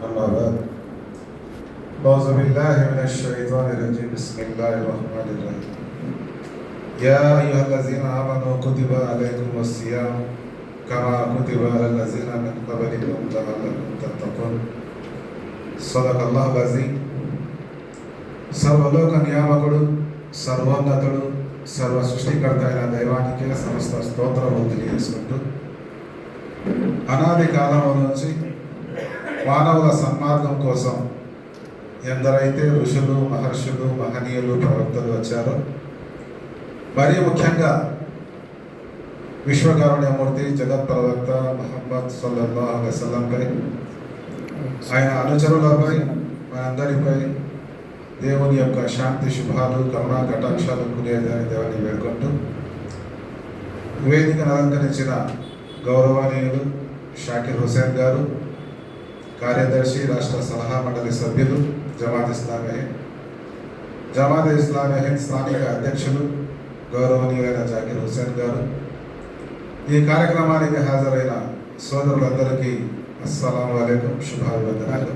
أما بعد أعوذ بالله من الشيطان الرجيم بسم الله الرحمن الرحيم يا أيها الذين آمنوا كتب عليكم الصيام كما كتب على الذين من قبلكم لعلكم تتقون صدق الله العظيم. సర్వలోక నియామకుడు, సర్వోన్నతుడు, సర్వ సృష్టికర్త అయిన దైవానికి సమస్త స్తోత్రములు తెలియజేసుకుంటూ అనాది కాలం నుంచి మానవుల సన్మార్గం కోసం ఎందరైతే ఋషులు, మహర్షులు, మహనీయులు, ప్రవక్తలు వచ్చారో, మరీ ముఖ్యంగా విశ్వకారుణ్యమూర్తి జగత్ ప్రవక్త ముహమ్మద్ సల్లల్లాహు అలైహి వసల్లంపై, ఆయన అనుచరులపై, మనందరిపై దేవుని యొక్క శాంతి శుభాలు, కరుణా కటాక్షాలు కురియాలని దేవుని వేడుకుంటూ వేదికను అలంకరించిన గౌరవనీయులు షాకిర్ హుసేన్ గారు, కార్యదర్శి, రాష్ట్ర సలహా మండలి సభ్యులు, జమాత్ ఇస్లామీ హింద్ స్థానిక అధ్యక్షులు గౌరవనీయులైన జాకిర్ హుసేన్ గారు, ఈ కార్యక్రమానికి హాజరైన సోదరులందరికీ అస్సలాము అలైకుం, శుభాభివందనాలు.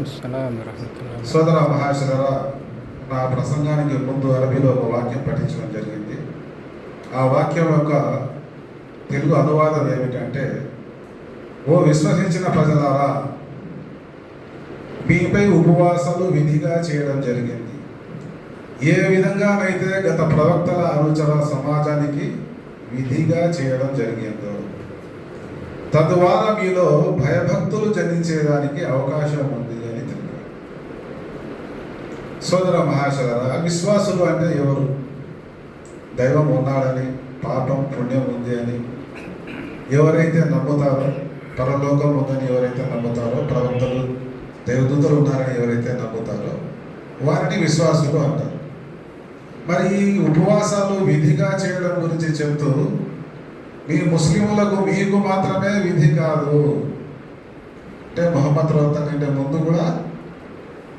సోదర మహాశయులారా, నా ప్రసంగానికి ముందు అరబీలో ఒక వాక్యం పఠించడం జరిగింది. ఆ వాక్యం యొక్క తెలుగు అనువాదం ఏమిటంటే, ఓ విశ్వసించిన ప్రజలారా, మీపై ఉపవాసాలు విధిగా చేయడం జరిగింది. ఏ విధంగానైతే గత ప్రవక్తల అనుచర సమాజానికి విధిగా చేయడం జరిగిందో, తద్వారా మీలో భయభక్తులు జనించేదానికి అవకాశం ఉంది అని తెలిపారు. సోదర మహాశయులారా, విశ్వాసులు అంటే ఎవరు? దైవం ఉన్నాడని, పాపం పుణ్యం ఉంది అని ఎవరైతే నమ్ముతారో, పరలోకం ఉందని ఎవరైతే నమ్ముతారో, ప్రవక్తలు, దేవదూతలు ఉన్నారని ఎవరైతే నమ్ముతారో వారిని విశ్వాసులు అంటారు. మరి ఈ ఉపవాసాలు విధిగా చేయడం గురించి చెబుతూ, మీ ముస్లింలకు మీకు మాత్రమే విధి కాదు అంటే, మొహమ్మద్ ప్రవక్త కంటే ముందు కూడా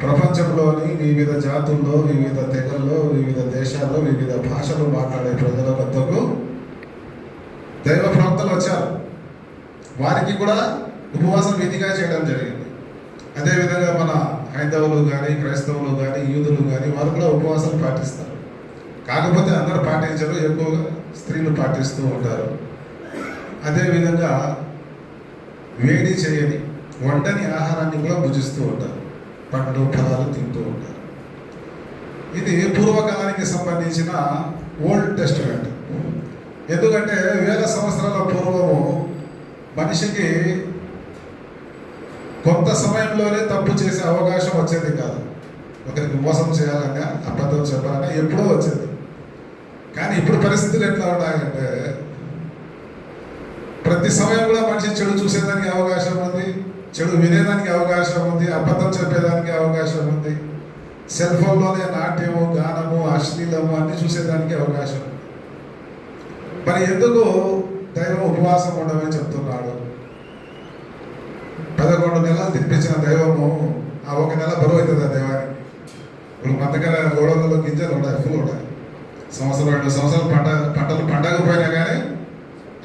ప్రపంచంలోని వివిధ జాతుల్లో, వివిధ తెగల్లో, వివిధ దేశాల్లో, వివిధ భాషలు మాట్లాడే ప్రజల వద్దకు దైవ ప్రవక్తలు వచ్చారు. వారికి కూడా ఉపవాసం విధిగా చేయడం జరిగింది. అదేవిధంగా మన హైందవులు కానీ, క్రైస్తవులు కానీ, యూదులు కానీ వారు కూడా ఉపవాసాలు పాటిస్తారు. కాకపోతే అందరూ పాటించరు, ఎక్కువగా స్త్రీలు పాటిస్తూ ఉంటారు. అదేవిధంగా వేడి చేయని, వండని ఆహారాన్ని కూడా భుజిస్తూ ఉంటారు, పండ్లు ఫలాలు తింటూ ఉంటారు. ఇది పూర్వకాలానికి సంబంధించిన ఓల్డ్ టెస్టిమెంట్. ఎందుకంటే వేల సంవత్సరాల పూర్వము మనిషికి కొంత సమయంలోనే తప్పు చేసే అవకాశం వచ్చేది కాదు. ఒకరికి మోసం చేయాలన్నా, అబద్ధం చెప్పాలన్నా ఎప్పుడో వచ్చేది. కానీ ఇప్పుడు పరిస్థితులు ఎట్లా ఉన్నాయంటే, ప్రతి సమయం కూడా మనిషి చెడు చూసేదానికి అవకాశం ఉంది, చెడు వినేదానికి అవకాశం ఉంది, అబద్ధం చెప్పేదానికి అవకాశం ఉంది. సెల్ ఫోన్లోనే నాట్యము, గానము, అశ్లీలము అన్ని చూసేదానికి అవకాశం ఉంది. మరి ఎందుకు దైవం ఉపవాసం ఉండమని చెప్తున్నాడు? 11 నెలలు తినిపించిన దైవము ఆ 1 నెల బరువు అవుతుంది ఆ దైవానికి. ఇప్పుడు మందకర గోడలలో గింజలు ఉన్నాయి, ఫుల్ ఉన్నాయి. సంవత్సరం 2 సంవత్సరాలు పంటలు పండకపోయినా కానీ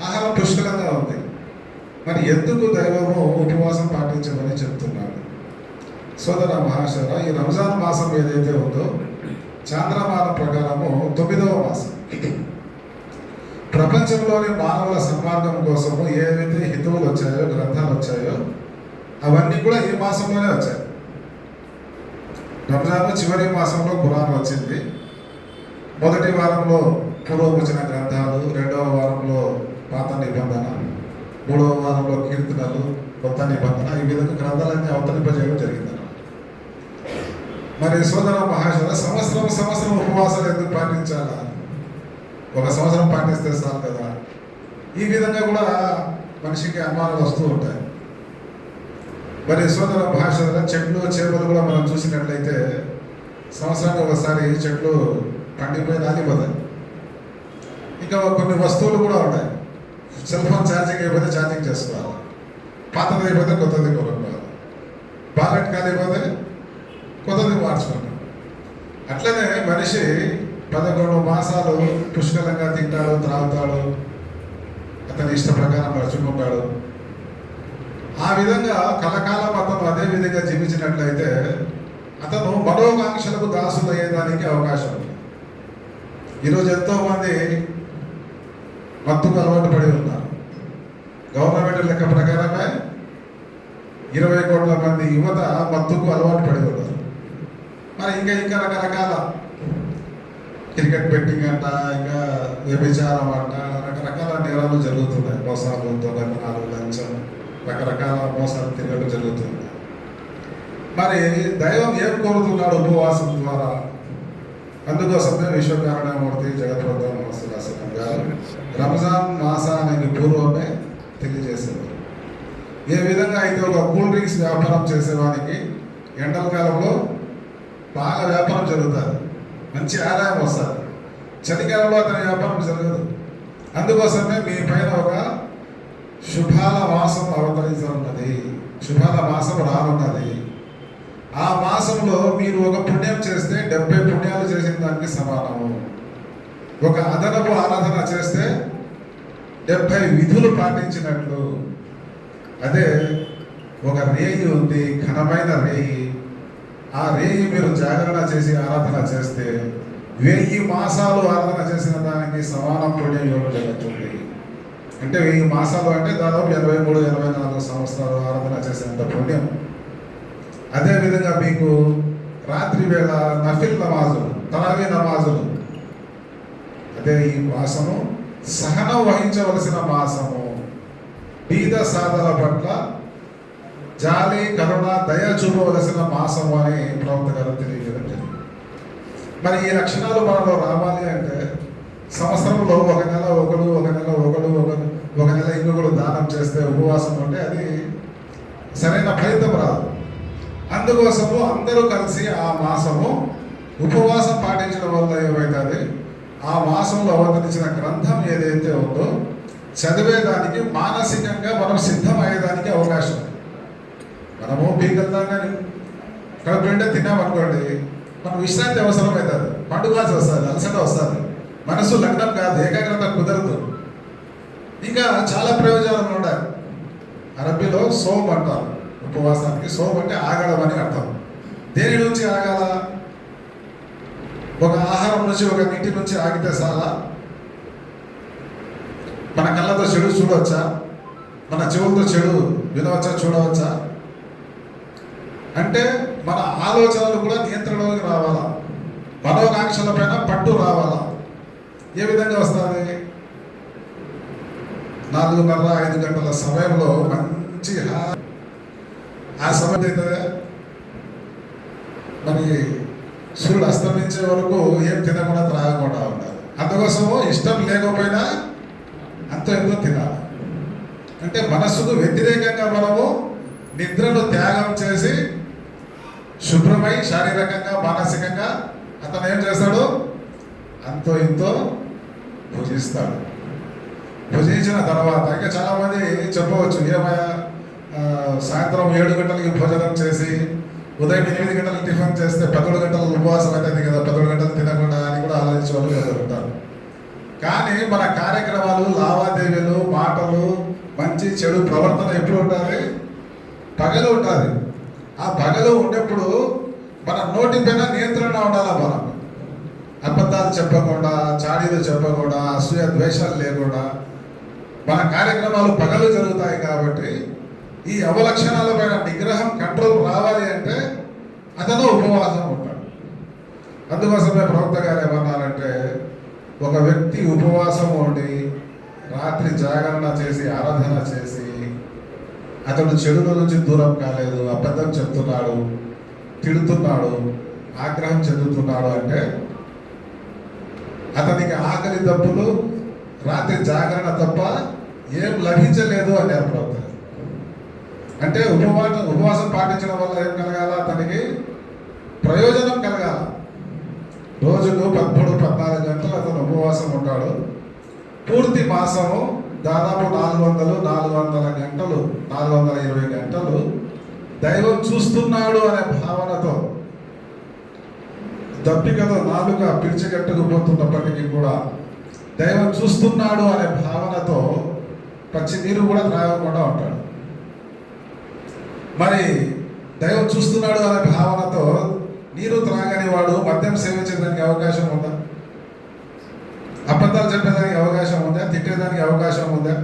ఆహారం పుష్కలంగా ఉంది. మరి ఎందుకు దైవము ఉపవాసం పాటించమని చెప్తున్నాడు? సోదర మహాశయులారా, ఈ రంజాన్ మాసం ఏదైతే ఉందో చాంద్రమానం ప్రకారము 9వ మాసం. ప్రపంచంలోని మానవుల సన్మార్గం కోసము ఏవైతే హితువులు వచ్చాయో, గ్రంథాలు వచ్చాయో అవన్నీ కూడా ఈ మాసంలోనే వచ్చాయి. రంజాన్ చివరి మాసంలో ఖురాన్ వచ్చింది. మొదటి వారంలో పూర్వవచన గ్రంథాలు, 2వ వారంలో పాత నిబంధన, 3వ వారంలో కీర్తనలు, కొత్త నిబంధన, ఈ విధంగా గ్రంథాలన్నీ అవతరింపజేయడం జరిగింది. మరి సోదర మహాశయులారా, సంవత్సరం ఉపవాసాలు ఎందుకు పాటించాలా? 1 సంవత్సరం పాటిస్తే చాలు కదా. ఈ విధంగా కూడా మనిషికి అనుమానాలు వస్తూ ఉంటాయి. మరి సోదర మహాశయులారా, చెట్లు, చేపలు కూడా మనం చూసినట్లయితే సంవత్సరానికి ఒకసారి చెట్లు పండిపోయి రాలిపోతాయి. ఇంకా కొన్ని వస్తువులు కూడా ఉన్నాయి. సెల్ ఫోన్ ఛార్జింగ్ అయిపోతే ఛార్జింగ్ చేసుకోవాలి, పాతది అయిపోతే కొత్తది కొనుక్కోవాలి, బాలెట్ కాలిపోతే కొత్తది మార్చుకుంటాం. అట్లనే మనిషి 11 మాసాలు పుష్కలంగా తింటాడు, త్రాగుతాడు, అతని ఇష్ట ప్రకారం నడుచుకుంటాడు. ఆ విధంగా కలకాలం అతను అదే విధంగా జీవించినట్లయితే అతను మనోకాంక్షలకు దాసులయ్యేదానికి అవకాశం ఉంది. ఈరోజు ఎంతోమంది మత్తుకు అలవాటు పడి ఉన్నారు. గవర్నమెంట్ లెక్క ప్రకారమే 20 కోట్ల మంది యువత మత్తుకు అలవాటు పడి ఉన్నారు. మరి ఇంకా రకరకాల క్రికెట్ బెట్టింగ్ అంట, ఇంకా వ్యభిచారం అంట, రకరకాల నేరాలు జరుగుతున్నాయి. మోసాలు, దొంగతనాలు, లంచం, రకరకాల మోసాలు తిరగడం జరుగుతుంది. మరి దైవం ఏం కోరుతున్నాడు ఉపవాసం ద్వారా? అందుకోసమే విశ్వకారణమూర్తి జగద్గురు నమస్కారం గారు రంజాన్ మాసానికి పూర్వమే తెలియజేసేవారు. ఏ విధంగా అయితే ఒక కూల్ డ్రింక్స్ వ్యాపారం చేసేవానికి ఎండల కాలంలో బాగా వ్యాపారం జరుగుతుంది, మంచి ఆదాయం వస్తుంది. చలికాలంలో అతని వ్యాపారం జరగదు. అందుకోసమే మీ పైన ఒక శుభాల మాసం అవతరించనున్నది, శుభాల మాసం రానున్నది. ఆ మాసంలో మీరు ఒక పుణ్యం చేస్తే 70 పుణ్యాలు చేసిన దానికి సమానము. ఒక అదనపు ఆరాధన చేస్తే 70 విధులు పాటించినట్లు. అదే ఒక రేయి ఉంది, ఘనమైన రేయి. ఆ రేయి మీరు జాగరణ చేసి ఆరాధన చేస్తే 1000 మాసాలు ఆరాధన చేసిన దానికి సమానం పుణ్యం ఇవ్వడం జరుగుతుంది. అంటే 1000 మాసాలు అంటే దాదాపు 83-84 సంవత్సరాలు ఆరాధన చేసినంత పుణ్యం. అదేవిధంగా మీకు రాత్రి వేళ నఫిల్ నమాజులు, తరావీ నమాజులు, అదే ఈ మాసము సహనం వహించవలసిన మాసము. బీద సాధల పట్ల జాలి, కరుణ, దయ చూపవలసిన మాసము అని ప్రవక్త గారు తెలియజేయడం జరిగింది. మరి ఈ లక్షణాలు మనలో రావాలి అంటే సంవత్సరంలో ఒక నెల ఒకడు, ఒక నెల ఇంకొకడు దానం చేస్తే, ఉపవాసం అంటే అది సరైన ఫలితం రాదు. అందుకోసము అందరూ కలిసి ఆ మాసము ఉపవాసం పాటించడం వల్ల ఏమవుతుంది, ఆ మాసంలో అవతరించిన గ్రంథం ఏదైతే ఉందో చదివేదానికి మానసికంగా మనం సిద్ధమయ్యేదానికి అవకాశం ఉంది. మనము పీకల్దాం కానీ కడుపు నిండా తిన్నామనుకోండి, మనం విశ్రాంతి అవసరం అవుతుంది, పండుగాల్సి వస్తుంది, అలసట వస్తుంది, మనసు లగ్నం కాదు, ఏకాగ్రత కుదరదు. ఇంకా చాలా ప్రయోజనాలు ఉన్నాయి. అరబీలో సోమ్ అంటారు ఉపవాసానికి. సోమ్ అంటే ఆగడం అని అర్థం. దేని నుంచి ఆగాల? ఒక ఆహారం నుంచి, ఒక నీటి నుంచి ఆగితే చాలా? మన కళ్ళతో చెడు చూడవచ్చా? మన చెవులతో చెడు వినవచ్చా, చూడవచ్చా? అంటే మన ఆలోచనలు కూడా నియంత్రణలోకి రావాలా, మనోకాంక్షల పైన పట్టు రావాలా. ఏ విధంగా వస్తుంది? 4:30-5 గంటల సమయంలో మంచి ఆ సమయం అయితే మరి సూర్యుడు అస్తమించే వరకు ఏం తినకుండా త్రాగకుండా ఉండాలి. అందుకోసము ఇష్టం లేకపోయినా అంత ఎంతో తినాలి. అంటే మనస్సుకు వ్యతిరేకంగా మనము నిద్రను త్యాగం చేసి శుభ్రమై శారీరకంగా, మానసికంగా అతను ఏం చేస్తాడు? అంతో ఇంతో భుజిస్తాడు. భుజించిన తర్వాత ఇంకా చాలామంది చెప్పవచ్చు, ఏమయ్యా సాయంత్రం 7 గంటలకి భోజనం చేసి ఉదయం 8 గంటలకు టిఫిన్ చేస్తే 11 గంటల ఉపవాసం అవుతుంది కదా, 11 గంటలు తినకుండా అని కూడా ఆలోచించే వాళ్ళు ఎదురుంటారు. కానీ మన కార్యక్రమాలు, లావాదేవీలు, మాటలు, మంచి చెడు ప్రవర్తన ఎప్పుడు ఉంటుంది? పగలు ఉంటుంది. ఆ పగలు ఉన్నప్పుడు మన నోటి పైన నియంత్రణ ఉండాలా. మనం అబద్ధాలు చెప్పకుండా, చాడీలు చెప్పకుండా, అసూయ ద్వేషాలు లేకుండా మన కార్యక్రమాలు పగలు జరుగుతాయి. కాబట్టి ఈ అవలక్షణాల పైన నిగ్రహం, కంట్రోల్ రావాలి అంటే అతను ఉపవాసం ఉంటాడు. అందుకోసమే ప్రవక్త గారు ఏమన్నారంటే, ఒక వ్యక్తి ఉపవాసం ఉండి రాత్రి జాగరణ చేసి ఆరాధన చేసి అతడు చెడుల నుంచి దూరం కాలేదు, అబద్ధం చెప్తున్నాడు, తిడుతున్నాడు, ఆగ్రహం చెందుతున్నాడు అంటే అతనికి ఆకలి తప్పులు, రాత్రి జాగరణ తప్ప ఏం లభించలేదు అని ప్రవక్త. అంటే ఉపవాసం పాటించడం వల్ల ఏం కలగాల? అతనికి ప్రయోజనం కలగాల. రోజుకు 13-14 గంటలు అతను ఉపవాసం ఉంటాడు. పూర్తి మాసము దాదాపు 400 గంటలు, 420 గంటలు దైవం చూస్తున్నాడు అనే భావనతో, దప్పికతో నాలుక పిలిచికట్టుకుపోతున్నప్పటికీ కూడా దైవం చూస్తున్నాడు అనే భావనతో పచ్చి నీరు కూడా త్రాగకుండా ఉంటాడు. మరి దైవం చూస్తున్నాడు అనే భావనతో నీరు త్రాగని వాడు మద్యం సేవించడానికి అవకాశం ఉందా? అబద్ధాలు చెప్పేదానికి అవకాశం ఉందా? తిట్టేదానికి అవకాశం ఉందా?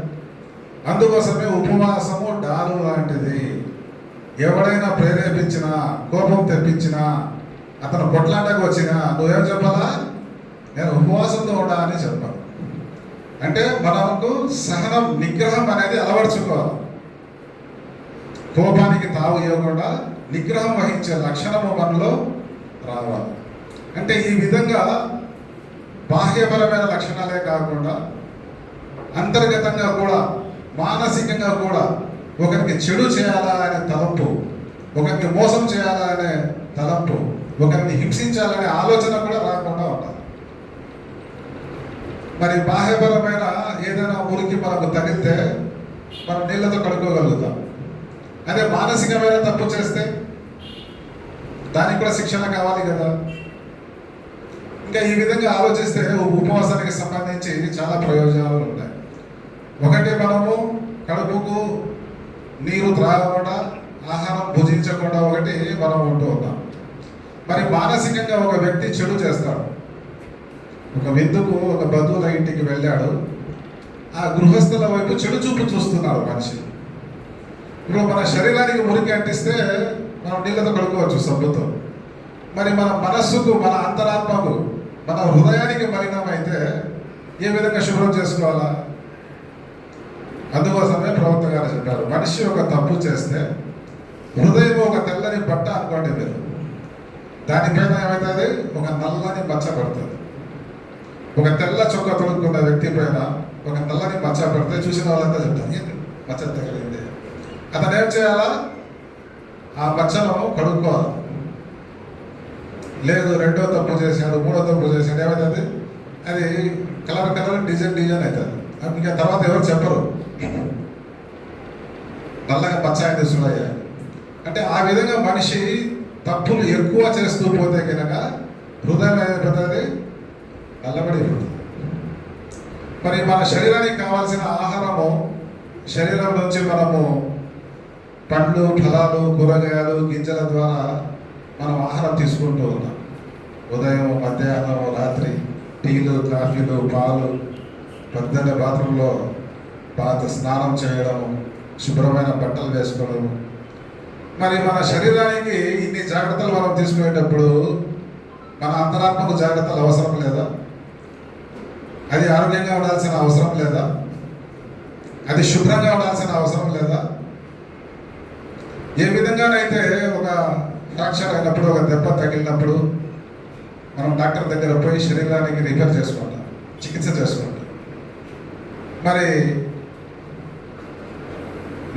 అందుకోసమే ఉపవాసము డాలు లాంటిది. ఎవడైనా ప్రేరేపించినా, కోపం తెప్పించినా, అతను కొట్లాటకు వచ్చినా నువ్వేం చెప్పాలా? నేను ఉపవాసంతో ఉండా అని చెప్పాలి. అంటే మనకు సహనం, నిగ్రహం అనేది అలవర్చుకోవాలి. కోపానికి తావు ఇవ్వకుండా నిగ్రహం వహించే లక్షణము మనలో రావాలి. అంటే ఈ విధంగా బాహ్యపరమైన లక్షణాలే కాకుండా అంతర్గతంగా కూడా, మానసికంగా కూడా ఒకరికి చెడు చేయాలా అనే తలంపు, ఒకరికి మోసం చేయాలా అనే తలంపు, ఒకరిని హింసించాలనే ఆలోచన కూడా రాకుండా ఉండాలి. మరి బాహ్యపరమైన ఏదైనా మురికి మనకు తగిలితే మనం నీళ్ళతో కడుక్కోగలుగుతాం. అదే మానసికమైన తప్పు చేస్తే దానికి కూడా శిక్షణ కావాలి కదా. ఇంకా ఈ విధంగా ఆలోచిస్తే ఉపవాసానికి సంబంధించి చాలా ప్రయోజనాలు ఉన్నాయి. ఒకటి, మనము కడుపుకు నీరు త్రాగకుండా, ఆహారం భుజించకుండా ఒకటి మనం ఉంటూ ఉన్నాం. మరి మానసికంగా ఒక వ్యక్తి చెడు చేస్తాడు. ఒక విందుకు, ఒక బంధువుల ఇంటికి వెళ్ళాడు. ఆ గృహస్థుల వైపు చెడు చూపు చూస్తున్నాడు మనిషి. ఇప్పుడు మన శరీరానికి మురికి అంటిస్తే మనం నీళ్ళతో కడుక్కోవచ్చు సబ్బుతో. మరి మన మనస్సుకు, మన అంతరాత్మకు, మన హృదయానికి మలినమైతే ఏ విధంగా శుభ్రం చేసుకోవాలా? అందుకోసమే ప్రవక్త గారు చెప్పారు, మనిషి ఒక తప్పు చేస్తే హృదయం ఒక తెల్లని బట్ట అనుకోండి మీరు, దానిపైన ఏమవుతుంది? ఒక నల్లని మచ్చ పడుతుంది. ఒక తెల్ల చొక్కా తొడుక్కున్న వ్యక్తి పైన ఒక నల్లని మచ్చ పడితే చూసిన వాళ్ళంతా చెప్తారు, ఏంటి మచ్చ తగిలింది. అతను ఏం చేయాలా? ఆ మచ్చను కడుక్కోవాలి. లేదు, రెండో తప్పు చేశాడు, మూడో తప్పు చేశాడు, ఏమవుతుంది? అది కలర్ డిజైన్ అవుతుంది. ఇంకా తర్వాత ఎవరు చెప్పరు, నల్లగా పచ్చ అయితే సులయ్య. అంటే ఆ విధంగా మనిషి తప్పులు ఎక్కువ చేస్తూ పోతే కనుక హృదయం అయిపోతుంది, నల్లబడిపోతుంది. మరి మన శరీరానికి కావాల్సిన ఆహారము, శరీరం నుంచి మనము పండ్లు, ఫలాలు, కూరగాయలు, గింజల ద్వారా మనం ఆహారం తీసుకుంటూ ఉన్నాం. ఉదయం, మధ్యాహ్నం, రాత్రి టీలు, కాఫీలు, పాలు, పొద్దున్నే బాత్రూంలో స్నానం చేయడము, శుభ్రమైన బట్టలు వేసుకోవడము. మరి మన శరీరానికి ఇన్ని జాగ్రత్తలు మనం తీసుకునేటప్పుడు మన అంతరాత్మకు జాగ్రత్తలు అవసరం లేదా? అది ఆరోగ్యంగా ఉండాల్సిన అవసరం లేదా? అది శుభ్రంగా ఉండాల్సిన అవసరం లేదా? ఏ విధంగానైతే ఒక ఫ్రాక్చర్ అయినప్పుడు, ఒక దెబ్బ తగిలినప్పుడు మనం డాక్టర్ దగ్గర పోయి శరీరానికి రిపేర్ చేసుకుంటాం, చికిత్స చేసుకుంటాం. మరి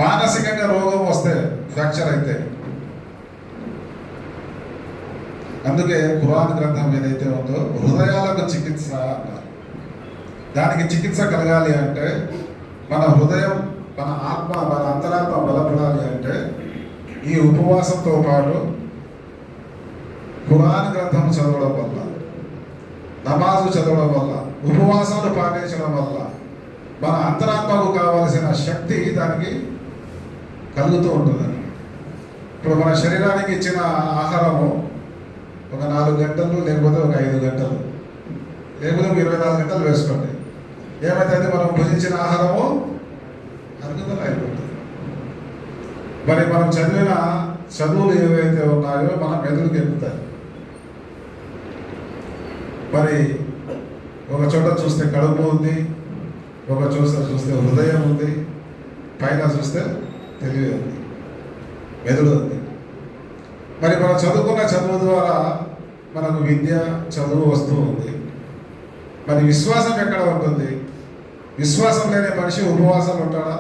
మానసికంగా రోగం వస్తే, ఫ్రాక్చర్ అయితే, అందుకే ఖురాన్ గ్రంథం ఏదైతే ఉందో హృదయాలకు చికిత్స అన్నారు. దానికి చికిత్స కలగాలి అంటే మన హృదయం, మన ఆత్మ, మన అంతరాత్మ బలపడాలి అంటే ఈ ఉపవాసంతో పాటు ఖురాన్ గ్రంథం చదవడం వల్ల, నమాజు చదవడం వల్ల, ఉపవాసాలు పాటించడం వల్ల మన అంతరాత్మకు కావలసిన శక్తి దానికి కలుగుతూ ఉంటుందని. ఇప్పుడు మన శరీరానికి ఇచ్చిన ఆహారము ఒక 4 గంటలు, లేకపోతే ఒక 5 గంటలు, లేకపోతే 24 గంటలు వేసుకోండి. ఏమైతే మనం భుజించిన ఆహారము అరుగుదల అయిపోతుంది. మరి మనం చదివిన చదువులు ఏవైతే ఉన్నాయో మన మెదడుకి ఎక్కుతాయి. మరి ఒక చోట చూస్తే కడుపు ఉంది, ఒక చోట చూస్తే హృదయం ఉంది, పైన చూస్తే తెలివి ఉంది, మెదడు ఉంది. మరి మనం చదువుకున్న చదువు ద్వారా మనకు విద్య, చదువు వస్తూ ఉంది. మరి విశ్వాసం ఎక్కడ ఉంటుంది? విశ్వాసం లేని మనిషి ఉపవాసాలు ఉంటాడా?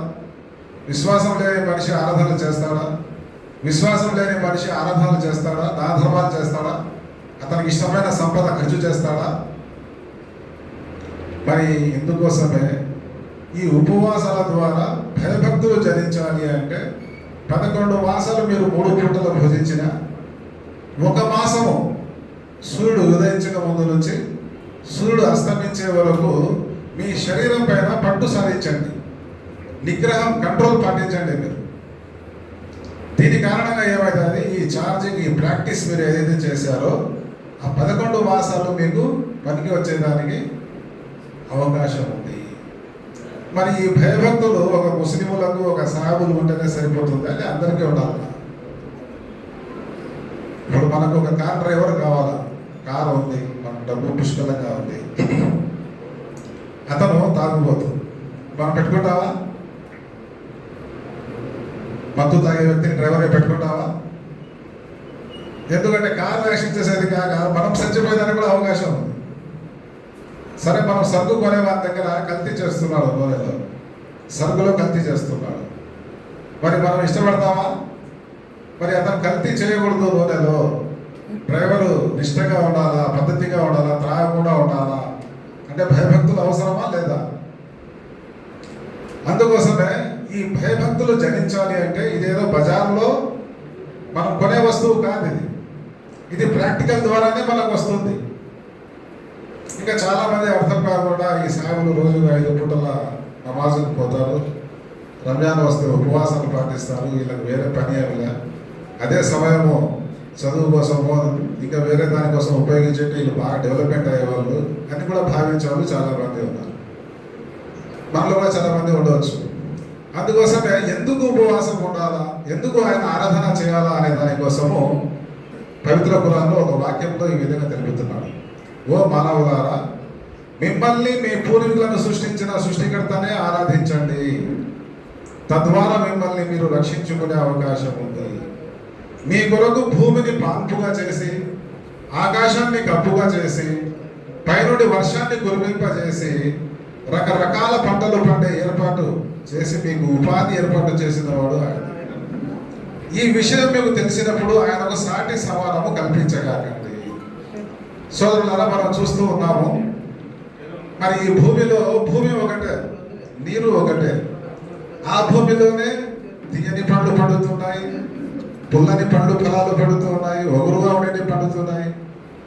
విశ్వాసం లేని మనిషి ఆరాధనలు చేస్తాడా? విశ్వాసం లేని మనిషి ఆరాధనలు చేస్తాడా? దాన ధర్మాలు చేస్తాడా? అతనికి ఇష్టమైన సంపద ఖర్చు చేస్తాడా? మరి ఇందుకోసమే ఈ ఉపవాసాల ద్వారా భయభక్తులు జరించాలి అంటే 11 మాసాలు మీరు 3 పూటలు భుజించిన, 1 మాసము సూర్యుడు ఉదయించక ముందు నుంచి సూర్యుడు అస్తమించే వరకు మీ శరీరం పైన పట్టు సాధించండి, నిగ్రహం, కంట్రోల్ పాటించండి. మీరు దీని కారణంగా ఏమవుతుంది, ఈ ఛార్జింగ్, ఈ ప్రాక్టీస్ మీరు ఏదైతే చేశారో ఆ 11 మాసాలు మీకు పనికి వచ్చేదానికి అవకాశం ఉంది. మరి ఈ భయభక్తులు ఒక ముస్లింలకు, ఒక సాహబులు ఉంటేనే సరిపోతుంది అంటే అందరికీ ఉండాలి. ఇప్పుడు మనకు ఒక కార్ డ్రైవర్ కావాలా, కారు ఉంది, మనకు డబ్బు పుష్కలంగా ఉంది, అతను తాగుబోతుంది, మనం పెట్టుకుంటావా? మత్తు తాగే వ్యక్తిని డ్రైవర్గా పెట్టుకుంటావా? ఎందుకంటే కారు యాక్షన్ చేసేది కాక మనం చచ్చిపోయేదానికి కూడా అవకాశం ఉంది. సరే, మనం సరుకు కొనే వారి దగ్గర కల్తీ చేస్తున్నాడు, నూనెలో సరుకులో కల్తీ చేస్తున్నాడు, మరి మనం ఇష్టపడతామా? మరి అతను కల్తీ చేయకూడదు, నూనెలో డ్రైవరు నిష్టగా ఉండాలా, పద్ధతిగా ఉండాలా, త్రాగకుండా ఉండాలా అంటే భయభక్తులు అవసరమా లేదా? అందుకోసమే ఈ భయభక్తులు జనించాలి అంటే ఇదేదో బజార్లో మనం కొనే వస్తువు కాదు, ఇది ప్రాక్టికల్ ద్వారానే మనకు వస్తుంది. ఇంకా చాలామంది అర్థం కాకుండా ఈ సాగులు రోజు 5 పూటల నమాజుకు పోతారు, రంజాన్ వస్తే ఉపవాసాలు పాటిస్తారు, వీళ్ళకి వేరే పని ఏమిలే, అదే సమయము చదువు కోసమో ఇంకా వేరే దానికోసం ఉపయోగించేట్టు వీళ్ళు బాగా డెవలప్మెంట్ అయ్యేవాళ్ళు అని కూడా భావించే వాళ్ళు చాలామంది ఉన్నారు. మనలో కూడా చాలామంది ఉండవచ్చు. అందుకోసమే ఎందుకు ఉపవాసం ఉండాలా, ఎందుకు ఆయన ఆరాధన చేయాలా అనే దానికోసము పవిత్ర ఖురాన్లో ఒక వాక్యంతో ఈ విధంగా తెలుపుతున్నాడు. ఓ మానవులారా, మిమ్మల్ని మీ పూర్వీకులను సృష్టించిన సృష్టికర్తనే ఆరాధించండి, తద్వారా మిమ్మల్ని మీరు రక్షించుకునే అవకాశం ఉంది. మీ కొరకు భూమిని పాన్పుగా చేసి, ఆకాశాన్ని కప్పుగా చేసి, పైనుండి వర్షాన్ని కురిపింపజేసి, రకరకాల పంటలు పండే ఏర్పాటు చేసి మీకు ఉపాధి ఏర్పాటు చేసిన వాడు ఆయన. ఈ విషయం మీకు తెలిసినప్పుడు ఆయనకు సాటి సమానము కల్పించగాకండి. సోదరులారా, మనం చూస్తూ ఉన్నాము, మరి ఈ భూమిలో భూమి ఒకటే, నీరు ఒకటే, ఆ భూమిలోనే తీయని పండ్లు పండుతున్నాయి, పుల్లని పండ్లు ఫలాలు పడుతూ ఉన్నాయి, ఒగురుగా ఉండేవి పండుతున్నాయి,